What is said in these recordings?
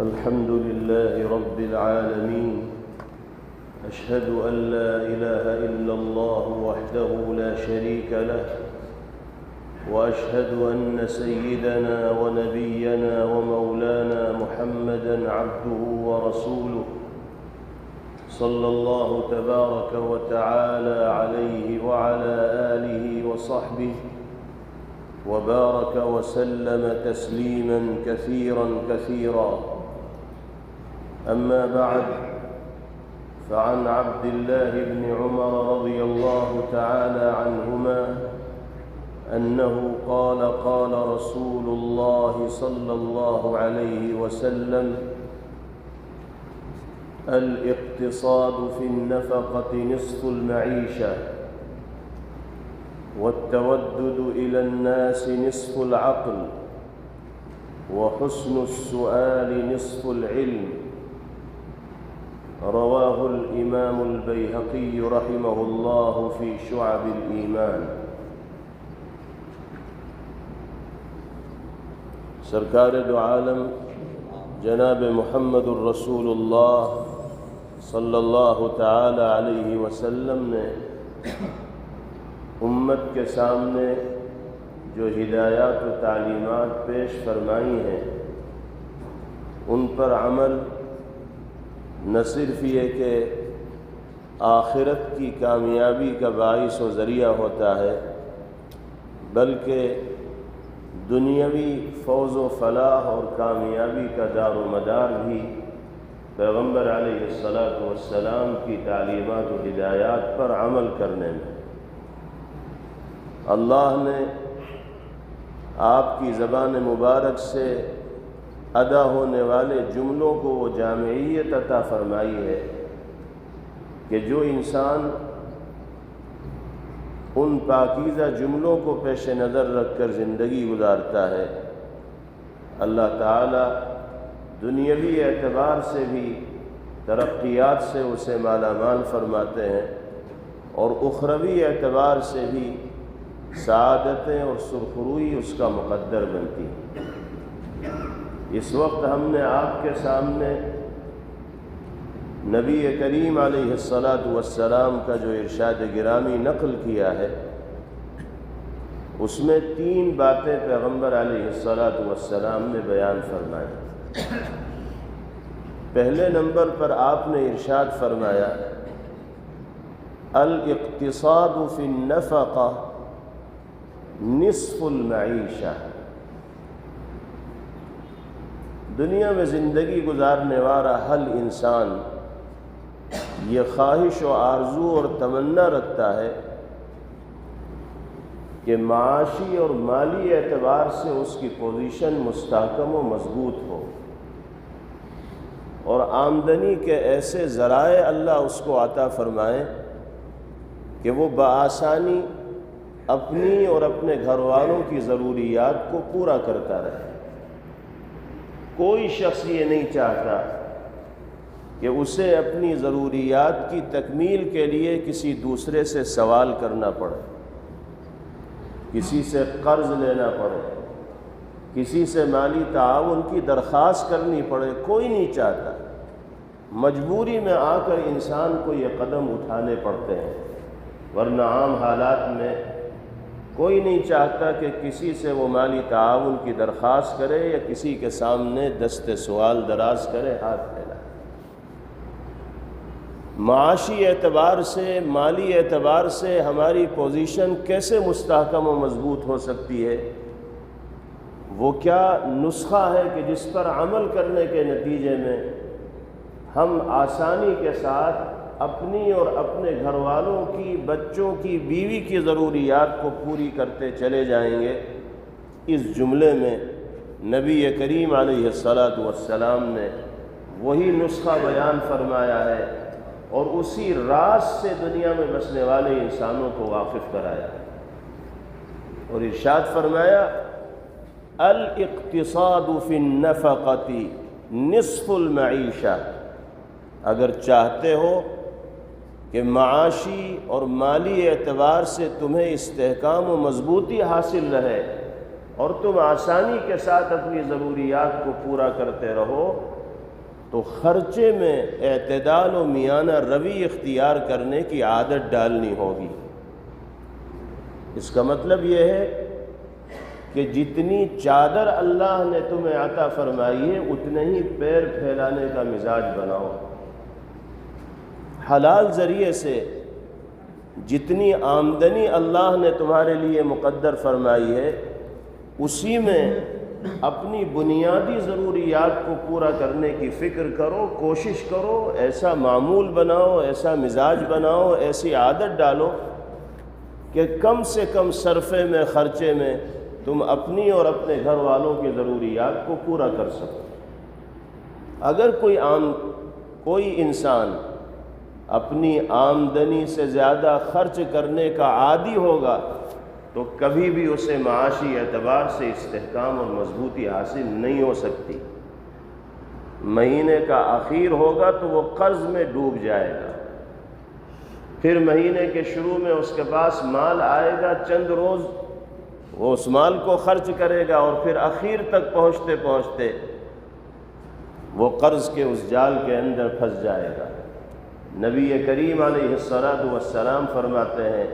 الحمد لله رب العالمين، أشهد أن لا إله إلا الله وحده لا شريك له، وأشهد أن سيدنا ونبينا ومولانا محمدًا عبده ورسوله، صلى الله تبارك وتعالى عليه وعلى آله وصحبه وبارك وسلم تسليماً كثيراً كثيراً. أما بعد، فعن عبد الله بن عمر رضي الله تعالى عنهما أنه قال: قال رسول الله صلى الله عليه وسلم: الاقتصاد في النفقة نصف المعيشة، والتودد إلى الناس نصف العقل، وحسن السؤال نصف العلم. رواه الإمام البيهقي رحمه الله في شعب الإيمان. سرکار دو عالم جناب محمد الرسول اللہ صلی اللہ تعالی علیہ وسلم نے امت کے سامنے جو ہدایات و تعلیمات پیش فرمائی ہیں، ان پر عمل نہ صرف یہ کہ آخرت کی کامیابی کا باعث و ذریعہ ہوتا ہے، بلکہ دنیاوی فوز و فلاح اور کامیابی کا دار و مدار بھی پیغمبر علیہ السلام کی تعلیمات و ہدایات پر عمل کرنے میں۔ اللہ نے آپ کی زبان مبارک سے ادا ہونے والے جملوں کو وہ جامعیت عطا فرمائی ہے کہ جو انسان ان پاکیزہ جملوں کو پیش نظر رکھ کر زندگی گزارتا ہے، اللہ تعالی دنیاوی اعتبار سے بھی ترقیات سے اسے مالا مال فرماتے ہیں، اور اخروی اعتبار سے بھی سعادتیں اور سرخروئی اس کا مقدر بنتی ہیں۔ اس وقت ہم نے آپ کے سامنے نبی کریم علیہ السلام کا جو ارشاد گرامی نقل کیا ہے، اس میں 3 باتیں پیغمبر علیہ السلام نے بیان فرمائی۔ پہلے نمبر پر آپ نے ارشاد فرمایا: الاقتصاد فی النفقہ نصف المعیشہ۔ دنیا میں زندگی گزارنے والا ہر انسان یہ خواہش و آرزو اور تمنا رکھتا ہے کہ معاشی اور مالی اعتبار سے اس کی پوزیشن مستحکم و مضبوط ہو، اور آمدنی کے ایسے ذرائع اللہ اس کو عطا فرمائے کہ وہ بآسانی اپنی اور اپنے گھر والوں کی ضروریات کو پورا کرتا رہے۔ کوئی شخص یہ نہیں چاہتا کہ اسے اپنی ضروریات کی تکمیل کے لیے کسی دوسرے سے سوال کرنا پڑے، کسی سے قرض لینا پڑے، کسی سے مالی تعاون کی درخواست کرنی پڑے۔ کوئی نہیں چاہتا، مجبوری میں آ کر انسان کو یہ قدم اٹھانے پڑتے ہیں، ورنہ عام حالات میں کوئی نہیں چاہتا کہ کسی سے وہ مالی تعاون کی درخواست کرے یا کسی کے سامنے دست سوال دراز کرے، ہاتھ پھیلائے۔ معاشی اعتبار سے، مالی اعتبار سے ہماری پوزیشن کیسے مستحکم و مضبوط ہو سکتی ہے؟ وہ کیا نسخہ ہے کہ جس پر عمل کرنے کے نتیجے میں ہم آسانی کے ساتھ اپنی اور اپنے گھر والوں کی، بچوں کی، بیوی کی ضروریات کو پوری کرتے چلے جائیں گے؟ اس جملے میں نبی کریم علیہ السلام نے وہی نسخہ بیان فرمایا ہے، اور اسی راز سے دنیا میں بسنے والے انسانوں کو واقف کرایا ہے، اور ارشاد فرمایا: الاقتصاد فی النفقۃ نصف المعیشہ۔ اگر چاہتے ہو کہ معاشی اور مالی اعتبار سے تمہیں استحکام و مضبوطی حاصل رہے اور تم آسانی کے ساتھ اپنی ضروریات کو پورا کرتے رہو، تو خرچے میں اعتدال و میانہ روی اختیار کرنے کی عادت ڈالنی ہوگی۔ اس کا مطلب یہ ہے کہ جتنی چادر اللہ نے تمہیں عطا فرمائی ہے اتنے ہی پیر پھیلانے کا مزاج بناؤ۔ حلال ذریعے سے جتنی آمدنی اللہ نے تمہارے لیے مقدر فرمائی ہے اسی میں اپنی بنیادی ضروریات کو پورا کرنے کی فکر کرو، کوشش کرو، ایسا معمول بناؤ، ایسا مزاج بناؤ، ایسی عادت ڈالو کہ کم سے کم صرفے میں، خرچے میں تم اپنی اور اپنے گھر والوں کی ضروریات کو پورا کر سکو۔ اگر کوئی انسان اپنی آمدنی سے زیادہ خرچ کرنے کا عادی ہوگا تو کبھی بھی اسے معاشی اعتبار سے استحکام اور مضبوطی حاصل نہیں ہو سکتی۔ مہینے کا آخر ہوگا تو وہ قرض میں ڈوب جائے گا، پھر مہینے کے شروع میں اس کے پاس مال آئے گا، چند روز وہ اس مال کو خرچ کرے گا اور پھر آخر تک پہنچتے پہنچتے وہ قرض کے اس جال کے اندر پھنس جائے گا۔ نبی کریم علیہ السلام فرماتے ہیں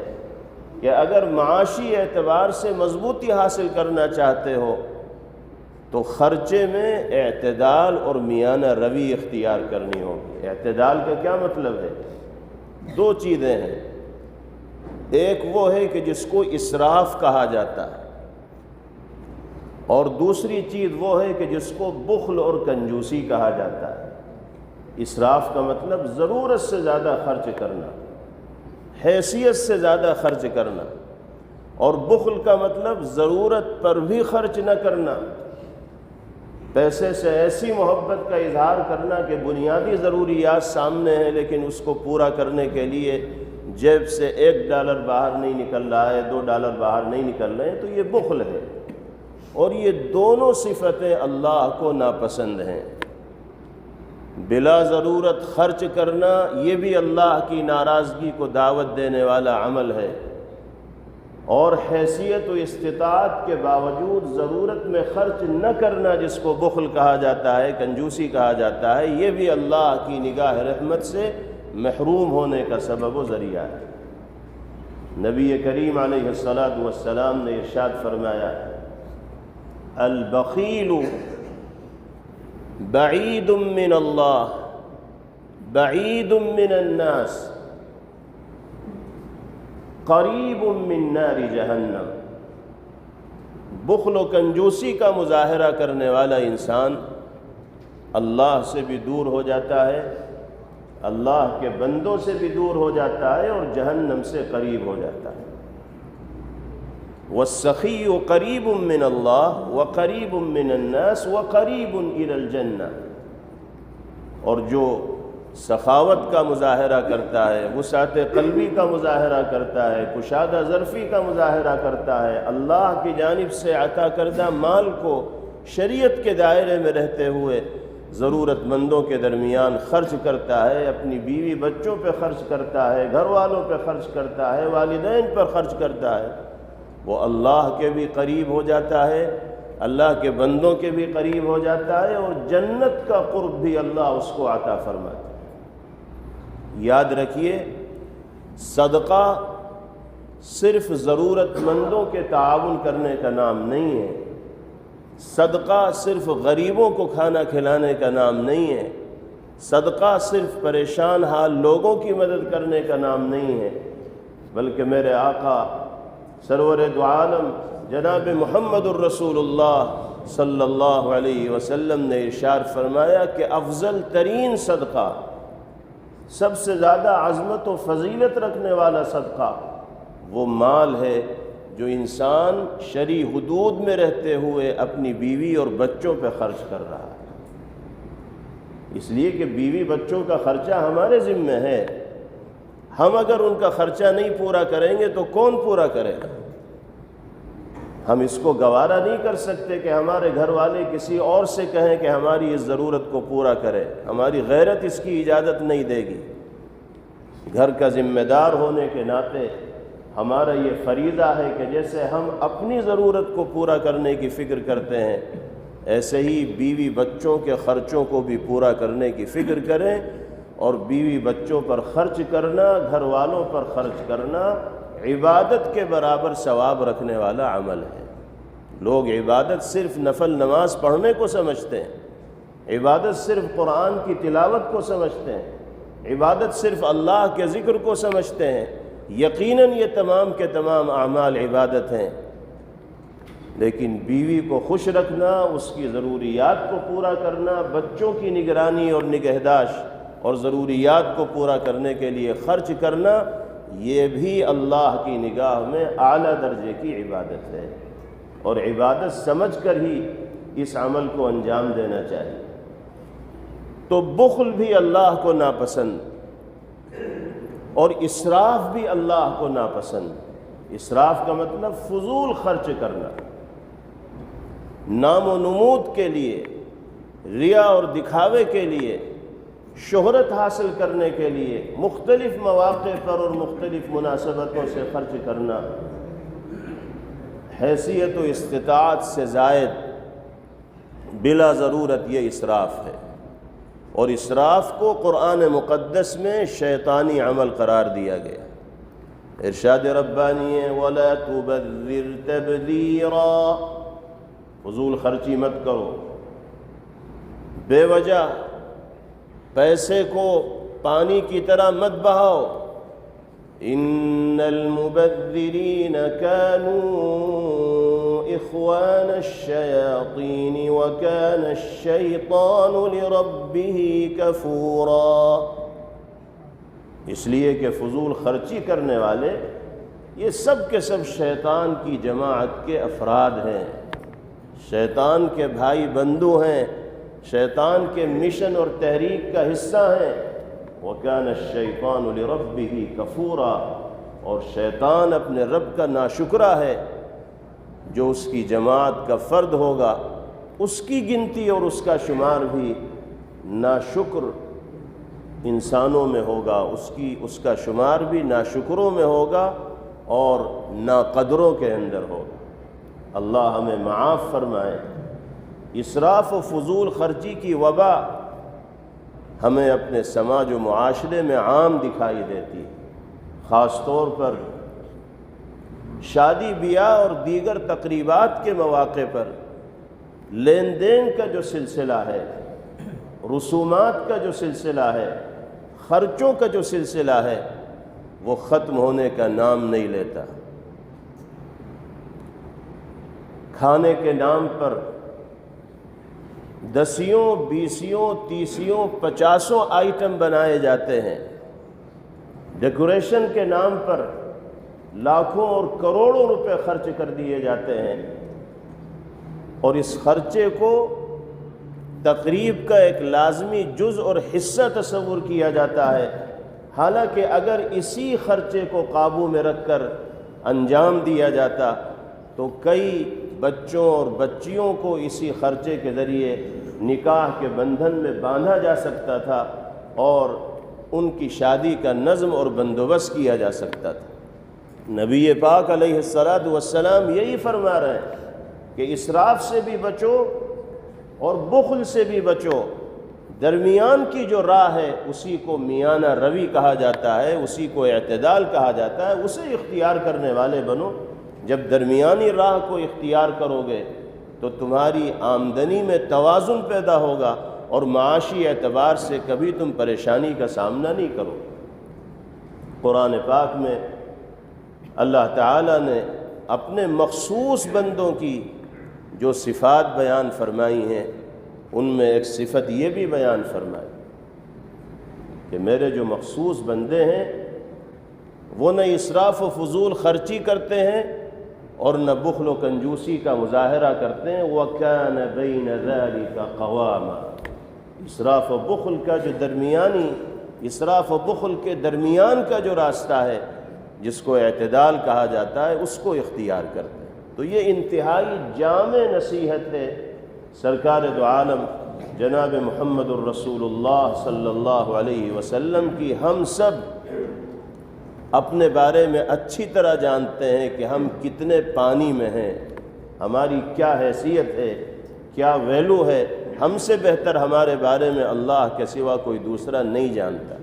کہ اگر معاشی اعتبار سے مضبوطی حاصل کرنا چاہتے ہو تو خرچے میں اعتدال اور میانہ روی اختیار کرنی ہوگی۔ اعتدال کا کیا مطلب ہے؟ دو چیزیں ہیں، ایک وہ ہے کہ جس کو اسراف کہا جاتا ہے، اور دوسری چیز وہ ہے کہ جس کو بخل اور کنجوسی کہا جاتا ہے۔ اسراف کا مطلب ضرورت سے زیادہ خرچ کرنا، حیثیت سے زیادہ خرچ کرنا، اور بخل کا مطلب ضرورت پر بھی خرچ نہ کرنا، پیسے سے ایسی محبت کا اظہار کرنا کہ بنیادی ضروریات سامنے ہیں لیکن اس کو پورا کرنے کے لیے جیب سے $1 باہر نہیں نکل رہا ہے، $2 باہر نہیں نکل رہے ہیں، تو یہ بخل ہے، اور یہ دونوں صفتیں اللہ کو ناپسند ہیں۔ بلا ضرورت خرچ کرنا یہ بھی اللہ کی ناراضگی کو دعوت دینے والا عمل ہے، اور حیثیت و استطاعت کے باوجود ضرورت میں خرچ نہ کرنا جس کو بخل کہا جاتا ہے، کنجوسی کہا جاتا ہے، یہ بھی اللہ کی نگاہ رحمت سے محروم ہونے کا سبب و ذریعہ ہے۔ نبی کریم علیہ السلام نے ارشاد فرمایا، البخیل بعید من اللہ بعید من الناس قریب من نار جہنم۔ بخل و کنجوسی کا مظاہرہ کرنے والا انسان اللہ سے بھی دور ہو جاتا ہے، اللہ کے بندوں سے بھی دور ہو جاتا ہے، اور جہنم سے قریب ہو جاتا ہے۔ والسخی قریب من اللہ وقریب من الناس وقریب الی الجنہ۔ اور جو سخاوت کا مظاہرہ کرتا ہے، وسعت قلبی کا مظاہرہ کرتا ہے، کشادہ ظرفی کا مظاہرہ کرتا ہے، اللہ کی جانب سے عطا کردہ مال کو شریعت کے دائرے میں رہتے ہوئے ضرورت مندوں کے درمیان خرچ کرتا ہے، اپنی بیوی بچوں پہ خرچ کرتا ہے، گھر والوں پہ خرچ کرتا ہے، والدین پر خرچ کرتا ہے، وہ اللہ کے بھی قریب ہو جاتا ہے، اللہ کے بندوں کے بھی قریب ہو جاتا ہے، اور جنت کا قرب بھی اللہ اس کو عطا فرماتا ہے۔ یاد رکھیے، صدقہ صرف ضرورت مندوں کے تعاون کرنے کا نام نہیں ہے، صدقہ صرف غریبوں کو کھانا کھلانے کا نام نہیں ہے، صدقہ صرف پریشان حال لوگوں کی مدد کرنے کا نام نہیں ہے، بلکہ میرے آقا سرور دو عالم جناب محمد الرسول اللہ صلی اللہ علیہ وسلم نے ارشاد فرمایا کہ افضل ترین صدقہ، سب سے زیادہ عظمت و فضیلت رکھنے والا صدقہ وہ مال ہے جو انسان شرعی حدود میں رہتے ہوئے اپنی بیوی اور بچوں پہ خرچ کر رہا ہے۔ اس لیے کہ بیوی بچوں کا خرچہ ہمارے ذمہ ہے، ہم اگر ان کا خرچہ نہیں پورا کریں گے تو کون پورا کرے گا؟ ہم اس کو گوارا نہیں کر سکتے کہ ہمارے گھر والے کسی اور سے کہیں کہ ہماری اس ضرورت کو پورا کرے، ہماری غیرت اس کی اجازت نہیں دے گی۔ گھر کا ذمہ دار ہونے کے ناطے ہمارا یہ فریضہ ہے کہ جیسے ہم اپنی ضرورت کو پورا کرنے کی فکر کرتے ہیں، ایسے ہی بیوی بچوں کے خرچوں کو بھی پورا کرنے کی فکر کریں، اور بیوی بچوں پر خرچ کرنا، گھر والوں پر خرچ کرنا عبادت کے برابر ثواب رکھنے والا عمل ہے۔ لوگ عبادت صرف نفل نماز پڑھنے کو سمجھتے ہیں، عبادت صرف قرآن کی تلاوت کو سمجھتے ہیں، عبادت صرف اللہ کے ذکر کو سمجھتے ہیں۔ یقیناً یہ تمام کے تمام اعمال عبادت ہیں، لیکن بیوی کو خوش رکھنا، اس کی ضروریات کو پورا کرنا، بچوں کی نگرانی اور نگہداشت اور ضروریات کو پورا کرنے کے لیے خرچ کرنا، یہ بھی اللہ کی نگاہ میں اعلیٰ درجے کی عبادت ہے، اور عبادت سمجھ کر ہی اس عمل کو انجام دینا چاہیے۔ تو بخل بھی اللہ کو ناپسند، اور اسراف بھی اللہ کو ناپسند۔ اسراف کا مطلب فضول خرچ کرنا، نام و نمود کے لیے، ریا اور دکھاوے کے لیے، شہرت حاصل کرنے کے لیے مختلف مواقع پر اور مختلف مناسبتوں سے خرچ کرنا، حیثیت و استطاعت سے زائد بلا ضرورت، یہ اسراف ہے۔ اور اسراف کو قرآن مقدس میں شیطانی عمل قرار دیا گیا۔ ارشاد ربانی ہے وَلَا تُبَذِّرْ تَبْذِيرًا، فضول خرچی مت کرو، بے وجہ پیسے کو پانی کی طرح مت بہاؤ۔ ان المبذرین كانوا اخوان الشیاطین وكان الشیطان لربه کفورا، اس لیے کہ فضول خرچی کرنے والے یہ سب کے سب شیطان کی جماعت کے افراد ہیں، شیطان کے بھائی بندو ہیں، شیطان کے مشن اور تحریک کا حصہ ہیں۔ وَكَانَ الشَّيْطَانُ لِرَبِّهِ كَفُورًا، اور شیطان اپنے رب کا ناشکرا ہے۔ جو اس کی جماعت کا فرد ہوگا، اس کی گنتی اور اس کا شمار بھی ناشکر انسانوں میں ہوگا، اس کا شمار بھی ناشکروں میں ہوگا اور ناقدروں کے اندر ہوگا۔ اللہ ہمیں معاف فرمائے۔ اسراف و فضول خرچی کی وبا ہمیں اپنے سماج و معاشرے میں عام دکھائی دیتی، خاص طور پر شادی بیاہ اور دیگر تقریبات کے مواقع پر لین دین کا جو سلسلہ ہے، رسومات کا جو سلسلہ ہے، خرچوں کا جو سلسلہ ہے، وہ ختم ہونے کا نام نہیں لیتا۔ کھانے کے نام پر 10، 20، 30، 50 آئٹم بنائے جاتے ہیں، ڈیکوریشن کے نام پر لاکھوں اور کروڑوں روپے خرچ کر دیے جاتے ہیں، اور اس خرچے کو تقریب کا ایک لازمی جز اور حصہ تصور کیا جاتا ہے، حالانکہ اگر اسی خرچے کو قابو میں رکھ کر انجام دیا جاتا تو کئی بچوں اور بچیوں کو اسی خرچے کے ذریعے نکاح کے بندھن میں باندھا جا سکتا تھا اور ان کی شادی کا نظم اور بندوبست کیا جا سکتا تھا۔ نبی پاک علیہ السلام یہی فرما رہے ہیں کہ اسراف سے بھی بچو اور بخل سے بھی بچو۔ درمیان کی جو راہ ہے اسی کو میانہ روی کہا جاتا ہے، اسی کو اعتدال کہا جاتا ہے، اسے اختیار کرنے والے بنو۔ جب درمیانی راہ کو اختیار کرو گے تو تمہاری آمدنی میں توازن پیدا ہوگا اور معاشی اعتبار سے کبھی تم پریشانی کا سامنا نہیں کرو۔ قرآن پاک میں اللہ تعالیٰ نے اپنے مخصوص بندوں کی جو صفات بیان فرمائی ہیں ان میں ایک صفت یہ بھی بیان فرمائی کہ میرے جو مخصوص بندے ہیں وہ نہ اسراف و فضول خرچی کرتے ہیں اور نہ بخل و کنجوسی کا مظاہرہ کرتے ہیں۔ وَكَانَ بَيْنَ ذَلِكَ قَوَامًا، اسراف و بخل کا جو اسراف و بخل کے درمیان کا جو راستہ ہے جس کو اعتدال کہا جاتا ہے اس کو اختیار کرتے ہیں۔ تو یہ انتہائی جامع نصیحت ہے سرکار دو عالم جناب محمد الرسول اللہ صلی اللہ علیہ وسلم کی۔ ہم سب اپنے بارے میں اچھی طرح جانتے ہیں کہ ہم کتنے پانی میں ہیں، ہماری کیا حیثیت ہے، کیا ویلو ہے، ہم سے بہتر ہمارے بارے میں اللہ کے سوا کوئی دوسرا نہیں جانتا۔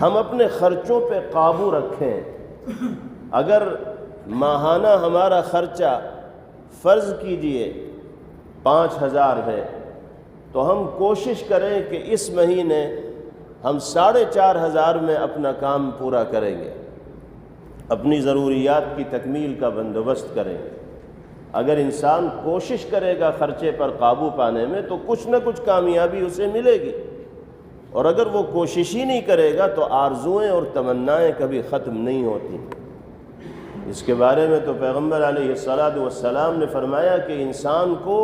ہم اپنے خرچوں پہ قابو رکھیں۔ اگر ماہانہ ہمارا خرچہ فرض کیجئے 5,000 ہے تو ہم کوشش کریں کہ اس مہینے ہم 4,500 میں اپنا کام پورا کریں گے، اپنی ضروریات کی تکمیل کا بندوبست کریں گے۔ اگر انسان کوشش کرے گا خرچے پر قابو پانے میں تو کچھ نہ کچھ کامیابی اسے ملے گی، اور اگر وہ کوشش ہی نہیں کرے گا تو آرزوئیں اور تمنائیں کبھی ختم نہیں ہوتی۔ اس کے بارے میں تو پیغمبر علیہ السلام نے فرمایا کہ انسان کو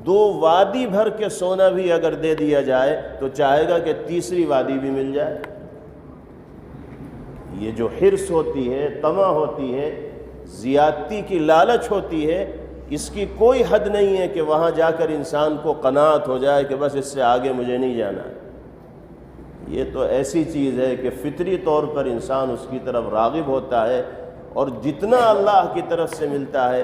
2 وادی بھر کے سونا بھی اگر دے دیا جائے تو چاہے گا کہ تیسری وادی بھی مل جائے۔ یہ جو حرص ہوتی ہے، طمع ہوتی ہے، زیادتی کی لالچ ہوتی ہے، اس کی کوئی حد نہیں ہے کہ وہاں جا کر انسان کو قناعت ہو جائے کہ بس اس سے آگے مجھے نہیں جانا۔ یہ تو ایسی چیز ہے کہ فطری طور پر انسان اس کی طرف راغب ہوتا ہے، اور جتنا اللہ کی طرف سے ملتا ہے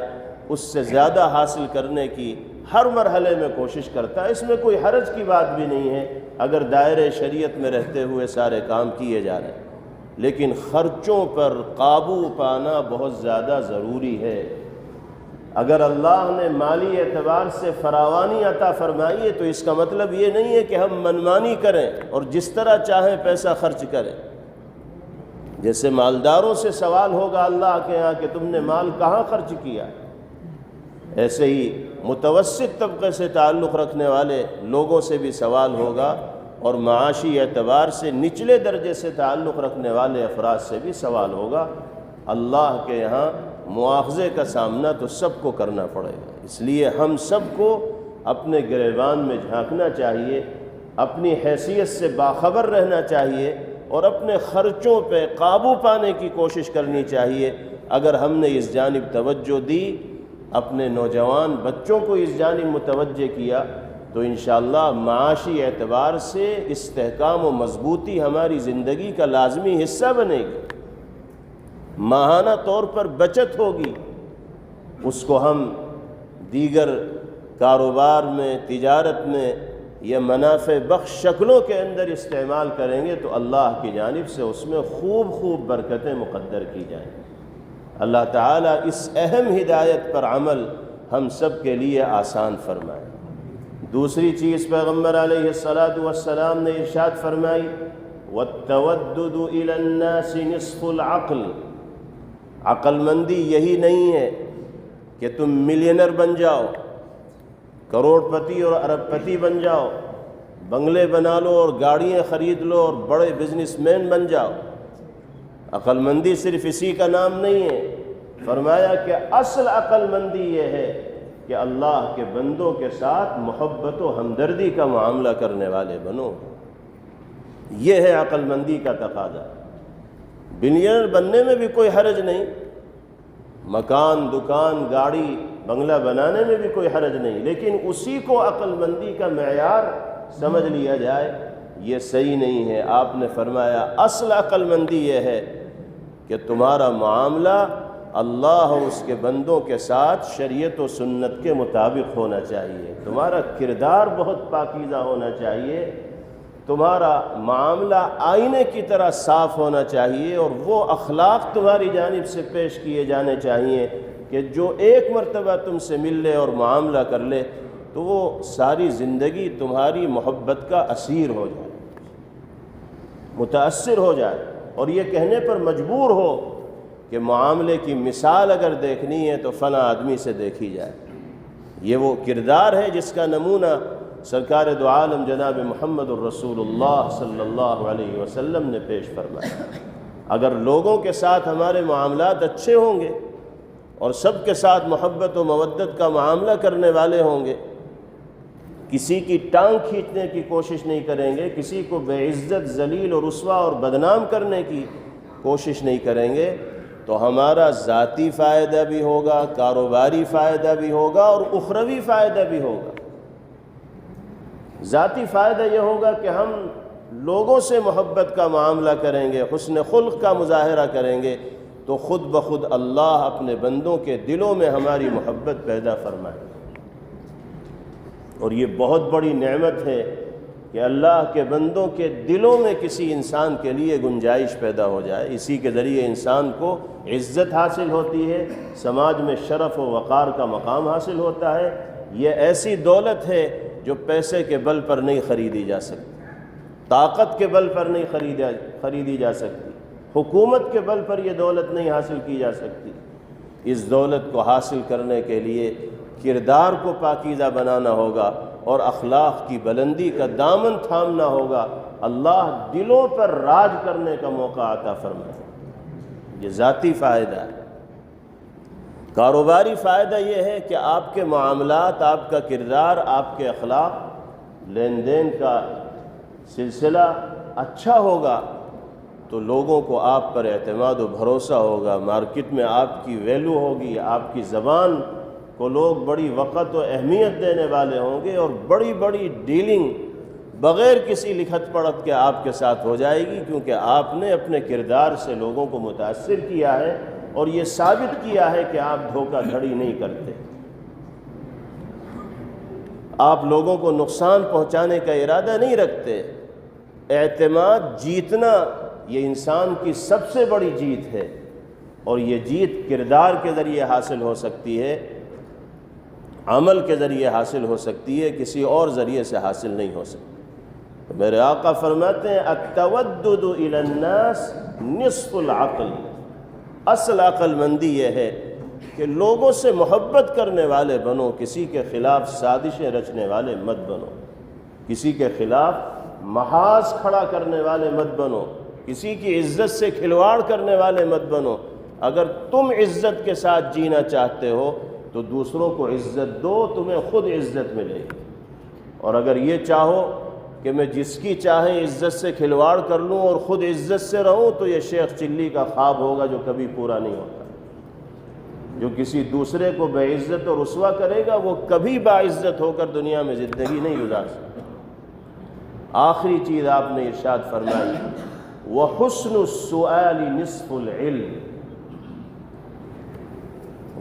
اس سے زیادہ حاصل کرنے کی ہر مرحلے میں کوشش کرتا ہے۔ اس میں کوئی حرج کی بات بھی نہیں ہے اگر دائرۂ شریعت میں رہتے ہوئے سارے کام کیے جا رہے ہیں، لیکن خرچوں پر قابو پانا بہت زیادہ ضروری ہے۔ اگر اللہ نے مالی اعتبار سے فراوانی عطا فرمائی ہے تو اس کا مطلب یہ نہیں ہے کہ ہم منمانی کریں اور جس طرح چاہیں پیسہ خرچ کریں۔ جیسے مالداروں سے سوال ہوگا اللہ کے ہاں کہ تم نے مال کہاں خرچ کیا، ایسے ہی متوسط طبقے سے تعلق رکھنے والے لوگوں سے بھی سوال ہوگا، اور معاشی اعتبار سے نچلے درجے سے تعلق رکھنے والے افراد سے بھی سوال ہوگا۔ اللہ کے یہاں مواخذے کا سامنا تو سب کو کرنا پڑے گا، اس لیے ہم سب کو اپنے گریبان میں جھانکنا چاہیے، اپنی حیثیت سے باخبر رہنا چاہیے، اور اپنے خرچوں پہ قابو پانے کی کوشش کرنی چاہیے۔ اگر ہم نے اس جانب توجہ دی، اپنے نوجوان بچوں کو اس جانب متوجہ کیا، تو انشاءاللہ معاشی اعتبار سے استحکام و مضبوطی ہماری زندگی کا لازمی حصہ بنے گی۔ ماہانہ طور پر بچت ہوگی، اس کو ہم دیگر کاروبار میں، تجارت میں یا منافع بخش شکلوں کے اندر استعمال کریں گے تو اللہ کی جانب سے اس میں خوب خوب برکتیں مقدر کی جائیں۔ اللہ تعالیٰ اس اہم ہدایت پر عمل ہم سب کے لیے آسان فرمائے۔ دوسری چیز پیغمبر علیہ السلام نے ارشاد فرمائی، وَالتَّوَدُّدُ إِلَى النَّاسِ نِصْفُ الْعَقْلِ۔ عقل مندی یہی نہیں ہے کہ تم ملینر بن جاؤ، کروڑ پتی اور ارب پتی بن جاؤ، بنگلے بنا لو اور گاڑیاں خرید لو اور بڑے بزنس مین بن جاؤ۔ عقل مندی صرف اسی کا نام نہیں ہے، فرمایا کہ اصل عقل مندی یہ ہے کہ اللہ کے بندوں کے ساتھ محبت و ہمدردی کا معاملہ کرنے والے بنو۔ یہ ہے عقل مندی کا تقاضا۔ بلینئر بننے میں بھی کوئی حرج نہیں، مکان، دکان، گاڑی، بنگلہ بنانے میں بھی کوئی حرج نہیں، لیکن اسی کو عقل مندی کا معیار سمجھ لیا جائے یہ صحیح نہیں ہے۔ آپ نے فرمایا اصل عقل مندی یہ ہے کہ تمہارا معاملہ اللہ اور اس کے بندوں کے ساتھ شریعت و سنت کے مطابق ہونا چاہیے، تمہارا کردار بہت پاکیزہ ہونا چاہیے، تمہارا معاملہ آئینے کی طرح صاف ہونا چاہیے، اور وہ اخلاق تمہاری جانب سے پیش کیے جانے چاہیے کہ جو ایک مرتبہ تم سے مل لے اور معاملہ کر لے تو وہ ساری زندگی تمہاری محبت کا اسیر ہو جائے، متاثر ہو جائے، اور یہ کہنے پر مجبور ہو کہ معاملے کی مثال اگر دیکھنی ہے تو فلاں آدمی سے دیکھی جائے۔ یہ وہ کردار ہے جس کا نمونہ سرکار دو عالم جناب محمد الرسول اللہ صلی اللہ علیہ وسلم نے پیش فرمایا۔ اگر لوگوں کے ساتھ ہمارے معاملات اچھے ہوں گے اور سب کے ساتھ محبت و مودت کا معاملہ کرنے والے ہوں گے، کسی کی ٹانگ کھینچنے کی کوشش نہیں کریں گے، کسی کو بے عزت، ذلیل اور رسوا اور بدنام کرنے کی کوشش نہیں کریں گے، تو ہمارا ذاتی فائدہ بھی ہوگا، کاروباری فائدہ بھی ہوگا اور اخروی فائدہ بھی ہوگا۔ ذاتی فائدہ یہ ہوگا کہ ہم لوگوں سے محبت کا معاملہ کریں گے، حسن خلق کا مظاہرہ کریں گے، تو خود بخود اللہ اپنے بندوں کے دلوں میں ہماری محبت پیدا فرمائے۔ اور یہ بہت بڑی نعمت ہے کہ اللہ کے بندوں کے دلوں میں کسی انسان کے لیے گنجائش پیدا ہو جائے، اسی کے ذریعے انسان کو عزت حاصل ہوتی ہے، سماج میں شرف و وقار کا مقام حاصل ہوتا ہے۔ یہ ایسی دولت ہے جو پیسے کے بل پر نہیں خریدی جا سکتی، طاقت کے بل پر نہیں خریدی جا سکتی، حکومت کے بل پر یہ دولت نہیں حاصل کی جا سکتی۔ اس دولت کو حاصل کرنے کے لیے کردار کو پاکیزہ بنانا ہوگا اور اخلاق کی بلندی کا دامن تھامنا ہوگا۔ اللہ دلوں پر راج کرنے کا موقع عطا فرمائے۔ یہ ذاتی فائدہ ہے۔ کاروباری فائدہ یہ ہے کہ آپ کے معاملات، آپ کا کردار، آپ کے اخلاق، لین دین کا سلسلہ اچھا ہوگا تو لوگوں کو آپ پر اعتماد و بھروسہ ہوگا، مارکیٹ میں آپ کی ویلیو ہوگی، آپ کی زبان کو لوگ بڑی وقت و اہمیت دینے والے ہوں گے، اور بڑی بڑی ڈیلنگ بغیر کسی لکھت پڑھت کے آپ کے ساتھ ہو جائے گی، کیونکہ آپ نے اپنے کردار سے لوگوں کو متاثر کیا ہے اور یہ ثابت کیا ہے کہ آپ دھوکہ دھڑی نہیں کرتے، آپ لوگوں کو نقصان پہنچانے کا ارادہ نہیں رکھتے۔ اعتماد جیتنا یہ انسان کی سب سے بڑی جیت ہے، اور یہ جیت کردار کے ذریعے حاصل ہو سکتی ہے، عمل کے ذریعے حاصل ہو سکتی ہے، کسی اور ذریعے سے حاصل نہیں ہو سکتی۔ میرے آقا فرماتے ہیں التودد الی الناس نصف العقل، اصل عقل مندی یہ ہے کہ لوگوں سے محبت کرنے والے بنو، کسی کے خلاف سازشیں رچنے والے مت بنو، کسی کے خلاف محاذ کھڑا کرنے والے مت بنو، کسی کی عزت سے کھلواڑ کرنے والے مت بنو۔ اگر تم عزت کے ساتھ جینا چاہتے ہو تو دوسروں کو عزت دو، تمہیں خود عزت ملے گی۔ اور اگر یہ چاہو کہ میں جس کی چاہے عزت سے کھلواڑ کر لوں اور خود عزت سے رہوں، تو یہ شیخ چلی کا خواب ہوگا جو کبھی پورا نہیں ہوتا۔ جو کسی دوسرے کو بے عزت اور رسوا کرے گا وہ کبھی باعزت ہو کر دنیا میں زندگی نہیں گزار سکتا۔ آخری چیز آپ نے ارشاد فرمائی وَحُسْنُ السُّؤَالِ نِصْفُ الْعِلْمِ،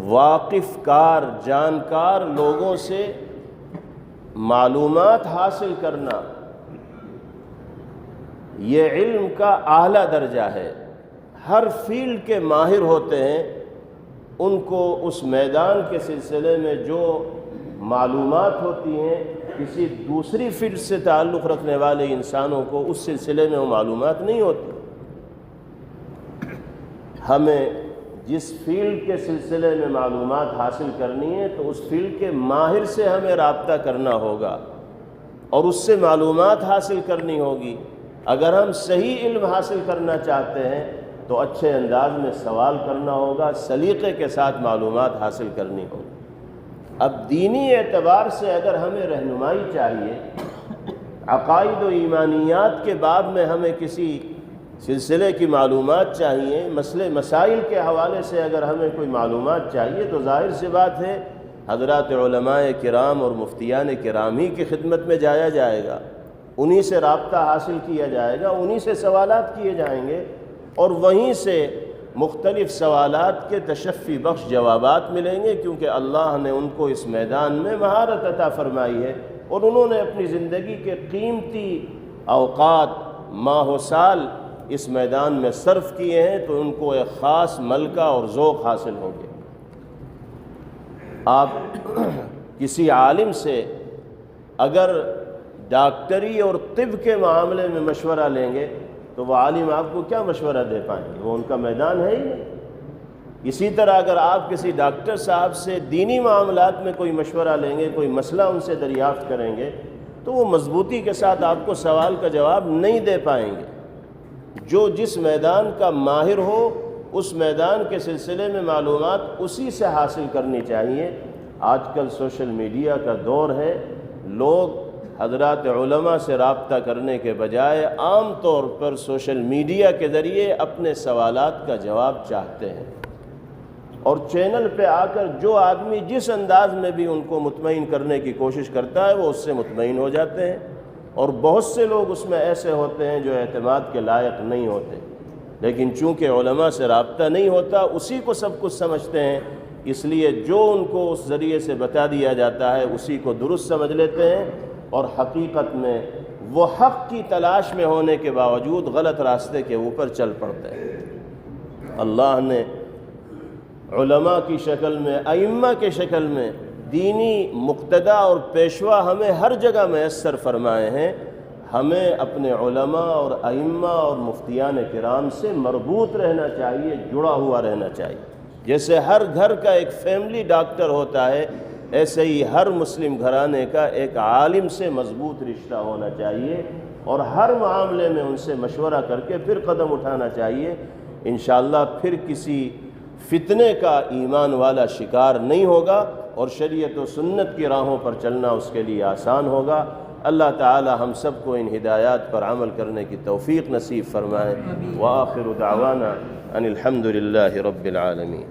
واقف کار، جانکار لوگوں سے معلومات حاصل کرنا یہ علم کا اعلیٰ درجہ ہے۔ ہر فیلڈ کے ماہر ہوتے ہیں، ان کو اس میدان کے سلسلے میں جو معلومات ہوتی ہیں کسی دوسری فیلڈ سے تعلق رکھنے والے انسانوں کو اس سلسلے میں وہ معلومات نہیں ہوتی۔ ہمیں جس فیلڈ کے سلسلے میں معلومات حاصل کرنی ہے تو اس فیلڈ کے ماہر سے ہمیں رابطہ کرنا ہوگا اور اس سے معلومات حاصل کرنی ہوگی۔ اگر ہم صحیح علم حاصل کرنا چاہتے ہیں تو اچھے انداز میں سوال کرنا ہوگا، سلیقے کے ساتھ معلومات حاصل کرنی ہوگی۔ اب دینی اعتبار سے اگر ہمیں رہنمائی چاہیے، عقائد و ایمانیات کے باب میں ہمیں کسی سلسلے کی معلومات چاہیے، مسئلے مسائل کے حوالے سے اگر ہمیں کوئی معلومات چاہیے، تو ظاہر سی بات ہے حضرات علماء کرام اور مفتیان کرام ہی کی خدمت میں جایا جائے گا، انہی سے رابطہ حاصل کیا جائے گا، انہی سے سوالات کیے جائیں گے، اور وہیں سے مختلف سوالات کے تشفی بخش جوابات ملیں گے، کیونکہ اللہ نے ان کو اس میدان میں مہارت عطا فرمائی ہے اور انہوں نے اپنی زندگی کے قیمتی اوقات، ماہ و سال اس میدان میں صرف کیے ہیں، تو ان کو ایک خاص ملکہ اور ذوق حاصل ہو گیا۔ آپ کسی عالم سے اگر ڈاکٹری اور طب کے معاملے میں مشورہ لیں گے تو وہ عالم آپ کو کیا مشورہ دے پائیں گے؟ وہ ان کا میدان ہے ہی نہیں۔ اسی طرح اگر آپ کسی ڈاکٹر صاحب سے دینی معاملات میں کوئی مشورہ لیں گے، کوئی مسئلہ ان سے دریافت کریں گے، تو وہ مضبوطی کے ساتھ آپ کو سوال کا جواب نہیں دے پائیں گے۔ جو جس میدان کا ماہر ہو اس میدان کے سلسلے میں معلومات اسی سے حاصل کرنی چاہیے۔ آج کل سوشل میڈیا کا دور ہے، لوگ حضرات علماء سے رابطہ کرنے کے بجائے عام طور پر سوشل میڈیا کے ذریعے اپنے سوالات کا جواب چاہتے ہیں، اور چینل پہ آ کر جو آدمی جس انداز میں بھی ان کو مطمئن کرنے کی کوشش کرتا ہے وہ اس سے مطمئن ہو جاتے ہیں، اور بہت سے لوگ اس میں ایسے ہوتے ہیں جو اعتماد کے لائق نہیں ہوتے، لیکن چونکہ علماء سے رابطہ نہیں ہوتا اسی کو سب کچھ سمجھتے ہیں اس لیے جو ان کو اس ذریعے سے بتا دیا جاتا ہے اسی کو درست سمجھ لیتے ہیں، اور حقیقت میں وہ حق کی تلاش میں ہونے کے باوجود غلط راستے کے اوپر چل پڑتے ہیں۔ اللہ نے علماء کی شکل میں، ائمہ کے شکل میں دینی مقتدا اور پیشوا ہمیں ہر جگہ میسر فرمائے ہیں۔ ہمیں اپنے علماء اور ائمہ اور مفتیان کرام سے مربوط رہنا چاہیے، جڑا ہوا رہنا چاہیے۔ جیسے ہر گھر کا ایک فیملی ڈاکٹر ہوتا ہے، ایسے ہی ہر مسلم گھرانے کا ایک عالم سے مضبوط رشتہ ہونا چاہیے، اور ہر معاملے میں ان سے مشورہ کر کے پھر قدم اٹھانا چاہیے۔ انشاءاللہ پھر کسی فتنے کا ایمان والا شکار نہیں ہوگا، اور شریعت و سنت کی راہوں پر چلنا اس کے لیے آسان ہوگا۔ اللہ تعالی ہم سب کو ان ہدایات پر عمل کرنے کی توفیق نصیب فرمائے۔ وآخر دعوانا ان الحمد للہ رب العالمین۔